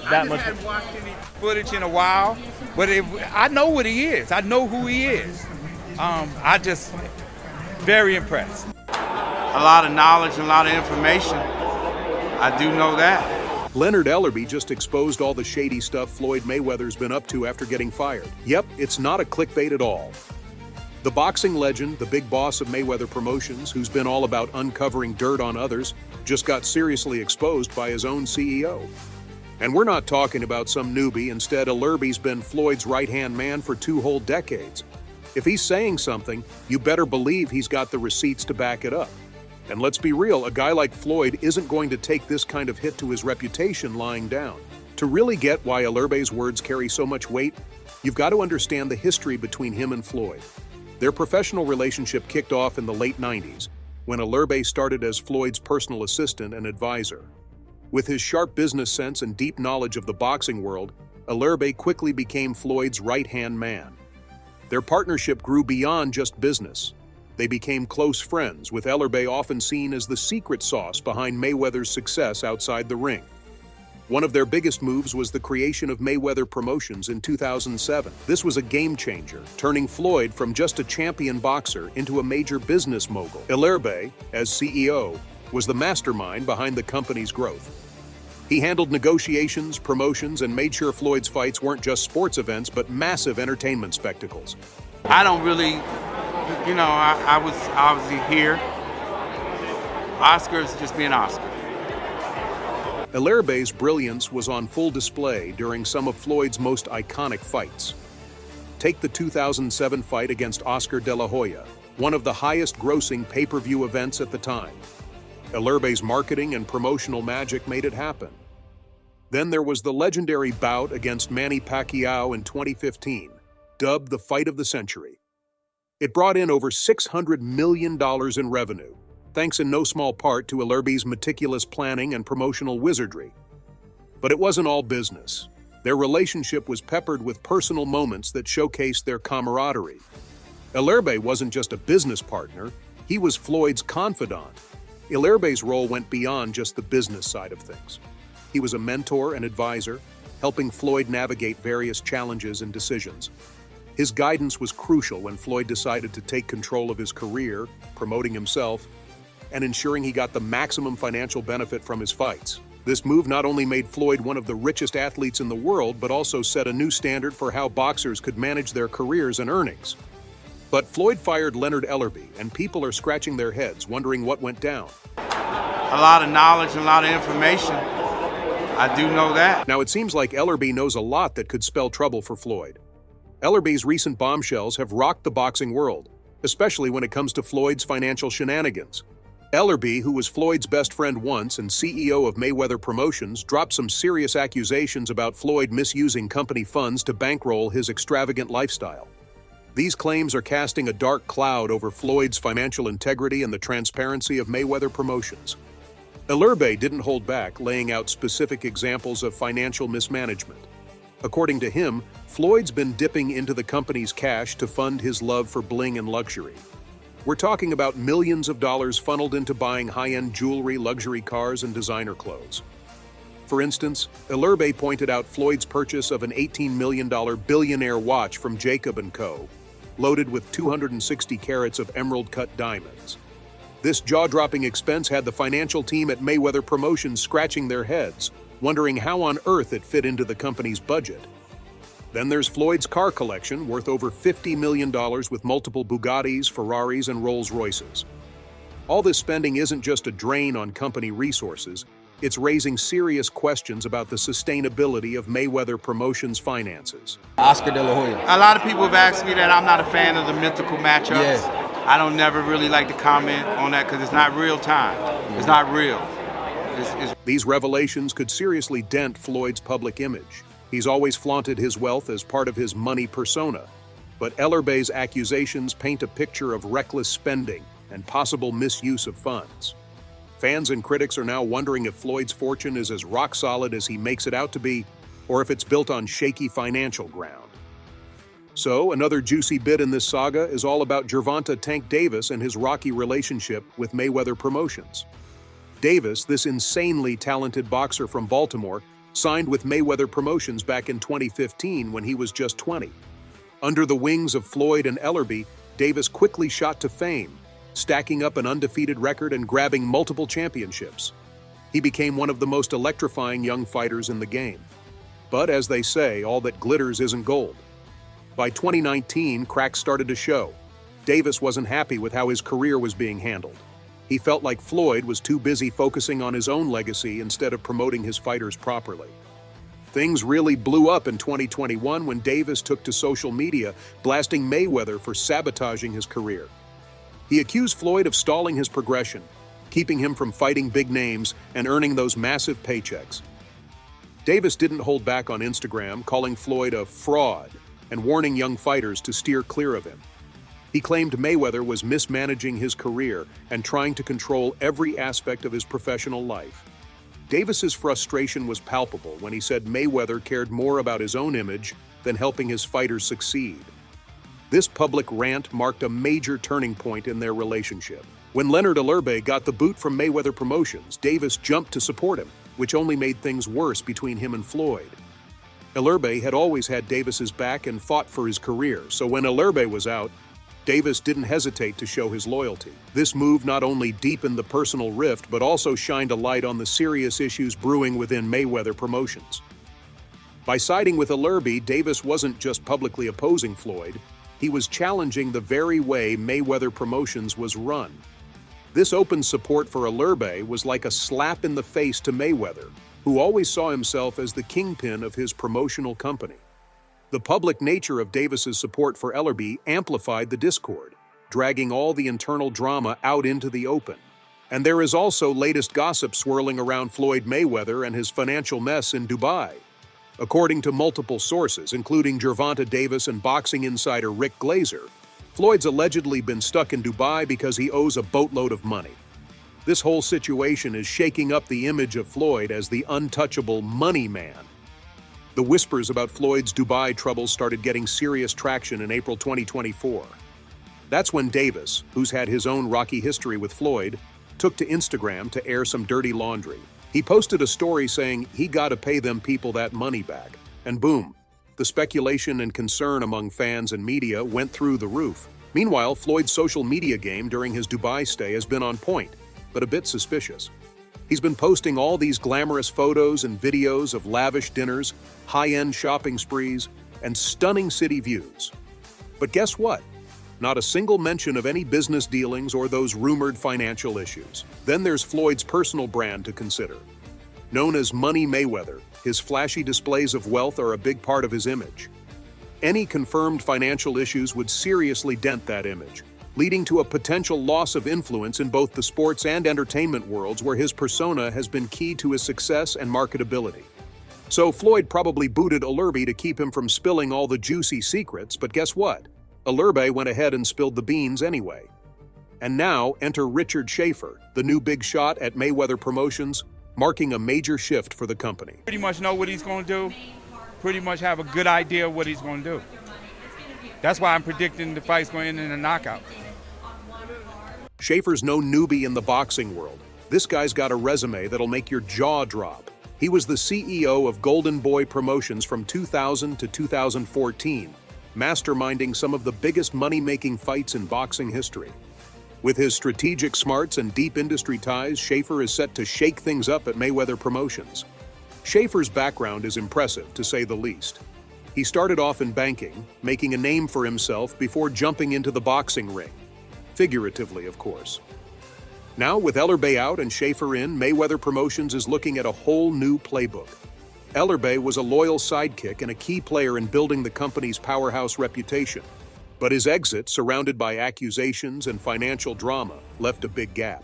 that much. I haven't watched any footage in a while, but I know what he is. I know who he is. I just very impressed. A lot of knowledge and a lot of information. I do know that. Leonard Ellerbe just exposed all the shady stuff Floyd Mayweather's been up to after getting fired. Yep, it's not a clickbait at all. The boxing legend, the big boss of Mayweather Promotions, who's been all about uncovering dirt on others, just got seriously exposed by his own CEO. And we're not talking about some newbie. Instead, Ellerby's been Floyd's right-hand man for 2 whole decades. If he's saying something, you better believe he's got the receipts to back it up. And let's be real, a guy like Floyd isn't going to take this kind of hit to his reputation lying down. To really get why Ellerbe's words carry so much weight, you've got to understand the history between him and Floyd. Their professional relationship kicked off in the late 90s, when Ellerbe started as Floyd's personal assistant and advisor. With his sharp business sense and deep knowledge of the boxing world, Ellerbe quickly became Floyd's right-hand man. Their partnership grew beyond just business. They became close friends, with Ellerbe often seen as the secret sauce behind Mayweather's success outside the ring. One of their biggest moves was the creation of Mayweather Promotions in 2007. This was a game changer, turning Floyd from just a champion boxer into a major business mogul. Ellerbe, as CEO, was the mastermind behind the company's growth. He handled negotiations, promotions, and made sure Floyd's fights weren't just sports events, but massive entertainment spectacles. I don't really, I was obviously here. Oscar's just being Oscar. Ellerbe's brilliance was on full display during some of Floyd's most iconic fights. Take the 2007 fight against Oscar De La Hoya, one of the highest-grossing pay-per-view events at the time. Ellerbe's marketing and promotional magic made it happen. Then there was the legendary bout against Manny Pacquiao in 2015, dubbed the Fight of the Century. It brought in over $600 million in revenue, thanks in no small part to Ellerbe's meticulous planning and promotional wizardry. But it wasn't all business. Their relationship was peppered with personal moments that showcased their camaraderie. Ellerbe wasn't just a business partner, he was Floyd's confidant. Ellerbe's role went beyond just the business side of things. He was a mentor and advisor, helping Floyd navigate various challenges and decisions. His guidance was crucial when Floyd decided to take control of his career, promoting himself, and ensuring he got the maximum financial benefit from his fights. This move not only made Floyd one of the richest athletes in the world, but also set a new standard for how boxers could manage their careers and earnings. But Floyd fired Leonard Ellerbe, and people are scratching their heads, wondering what went down. A lot of knowledge and a lot of information. I do know that. Now, it seems like Ellerbe knows a lot that could spell trouble for Floyd. Ellerbe's recent bombshells have rocked the boxing world, especially when it comes to Floyd's financial shenanigans. Ellerbe, who was Floyd's best friend once and CEO of Mayweather Promotions, dropped some serious accusations about Floyd misusing company funds to bankroll his extravagant lifestyle. These claims are casting a dark cloud over Floyd's financial integrity and the transparency of Mayweather Promotions. Ellerbe didn't hold back, laying out specific examples of financial mismanagement. According to him, Floyd's been dipping into the company's cash to fund his love for bling and luxury. We're talking about millions of dollars funneled into buying high-end jewelry, luxury cars, and designer clothes. For instance, Ellerbe pointed out Floyd's purchase of an $18 million billionaire watch from Jacob & Co., loaded with 260 carats of emerald-cut diamonds. This jaw-dropping expense had the financial team at Mayweather Promotions scratching their heads, wondering how on earth it fit into the company's budget. Then there's Floyd's car collection, worth over $50 million with multiple Bugattis, Ferraris, and Rolls-Royces. All this spending isn't just a drain on company resources, it's raising serious questions about the sustainability of Mayweather Promotions' finances. Oscar De La Hoya. A lot of people have asked me that. I'm not a fan of the mythical matchups. Yeah. I don't never really like to comment on that because it's not real time. It's not real. These revelations could seriously dent Floyd's public image. He's always flaunted his wealth as part of his money persona. But Ellerbe's accusations paint a picture of reckless spending and possible misuse of funds. Fans and critics are now wondering if Floyd's fortune is as rock solid as he makes it out to be, or if it's built on shaky financial ground. So, another juicy bit in this saga is all about Gervonta "Tank" Davis and his rocky relationship with Mayweather Promotions. Davis, this insanely talented boxer from Baltimore, signed with Mayweather Promotions back in 2015 when he was just 20. Under the wings of Floyd and Ellerby, Davis quickly shot to fame, stacking up an undefeated record and grabbing multiple championships. He became one of the most electrifying young fighters in the game. But as they say, all that glitters isn't gold. By 2019, cracks started to show. Davis wasn't happy with how his career was being handled. He felt like Floyd was too busy focusing on his own legacy instead of promoting his fighters properly. Things really blew up in 2021 when Davis took to social media, blasting Mayweather for sabotaging his career. He accused Floyd of stalling his progression, keeping him from fighting big names and earning those massive paychecks. Davis didn't hold back on Instagram, calling Floyd a fraud and warning young fighters to steer clear of him. He claimed Mayweather was mismanaging his career and trying to control every aspect of his professional life. Davis's frustration was palpable when he said Mayweather cared more about his own image than helping his fighters succeed. This public rant marked a major turning point in their relationship. When Leonard Ellerbe got the boot from Mayweather Promotions, Davis jumped to support him, which only made things worse between him and Floyd. Ellerbe had always had Davis's back and fought for his career, so when Ellerbe was out, Davis didn't hesitate to show his loyalty. This move not only deepened the personal rift, but also shined a light on the serious issues brewing within Mayweather Promotions. By siding with Ellerby, Davis wasn't just publicly opposing Floyd, he was challenging the very way Mayweather Promotions was run. This open support for Ellerbe was like a slap in the face to Mayweather, who always saw himself as the kingpin of his promotional company. The public nature of Davis's support for Ellerby amplified the discord, dragging all the internal drama out into the open. And there is also latest gossip swirling around Floyd Mayweather and his financial mess in Dubai. According to multiple sources, including Gervonta Davis and boxing insider Rick Glazer, Floyd's allegedly been stuck in Dubai because he owes a boatload of money. This whole situation is shaking up the image of Floyd as the untouchable money man. The whispers about Floyd's Dubai troubles started getting serious traction in April 2024. That's when Davis, who's had his own rocky history with Floyd, took to Instagram to air some dirty laundry. He posted a story saying he gotta pay them people that money back. And boom, the speculation and concern among fans and media went through the roof. Meanwhile, Floyd's social media game during his Dubai stay has been on point, but a bit suspicious. He's been posting all these glamorous photos and videos of lavish dinners, high-end shopping sprees, and stunning city views. But guess what? Not a single mention of any business dealings or those rumored financial issues. Then there's Floyd's personal brand to consider. Known as Money Mayweather, his flashy displays of wealth are a big part of his image. Any confirmed financial issues would seriously dent that image, leading to a potential loss of influence in both the sports and entertainment worlds where his persona has been key to his success and marketability. So Floyd probably booted Ellerby to keep him from spilling all the juicy secrets, but guess what? Ellerby went ahead and spilled the beans anyway. And now enter Richard Schaefer, the new big shot at Mayweather Promotions, marking a major shift for the company. Pretty much know what he's going to do, pretty much have a good idea of what he's going to do. That's why I'm predicting the fight's going to end in a knockout. Schaefer's no newbie in the boxing world. This guy's got a resume that'll make your jaw drop. He was the CEO of Golden Boy Promotions from 2000 to 2014, masterminding some of the biggest money-making fights in boxing history. With his strategic smarts and deep industry ties, Schaefer is set to shake things up at Mayweather Promotions. Schaefer's background is impressive, to say the least. He started off in banking, making a name for himself before jumping into the boxing ring. Figuratively, of course. Now, with Ellerbe out and Schaefer in, Mayweather Promotions is looking at a whole new playbook. Ellerbe was a loyal sidekick and a key player in building the company's powerhouse reputation. But his exit, surrounded by accusations and financial drama, left a big gap.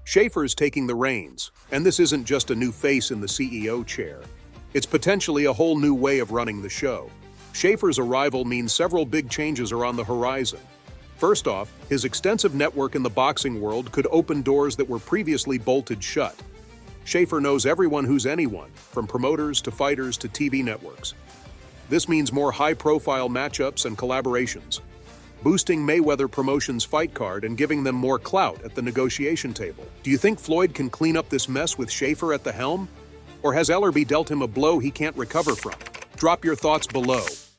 Schaefer's taking the reins, and this isn't just a new face in the CEO chair. It's potentially a whole new way of running the show. Schaefer's arrival means several big changes are on the horizon. First off, his extensive network in the boxing world could open doors that were previously bolted shut. Schaefer knows everyone who's anyone, from promoters to fighters to TV networks. This means more high-profile matchups and collaborations, boosting Mayweather Promotions' fight card and giving them more clout at the negotiation table. Do you think Floyd can clean up this mess with Schaefer at the helm? Or has Ellerby dealt him a blow he can't recover from? Drop your thoughts below.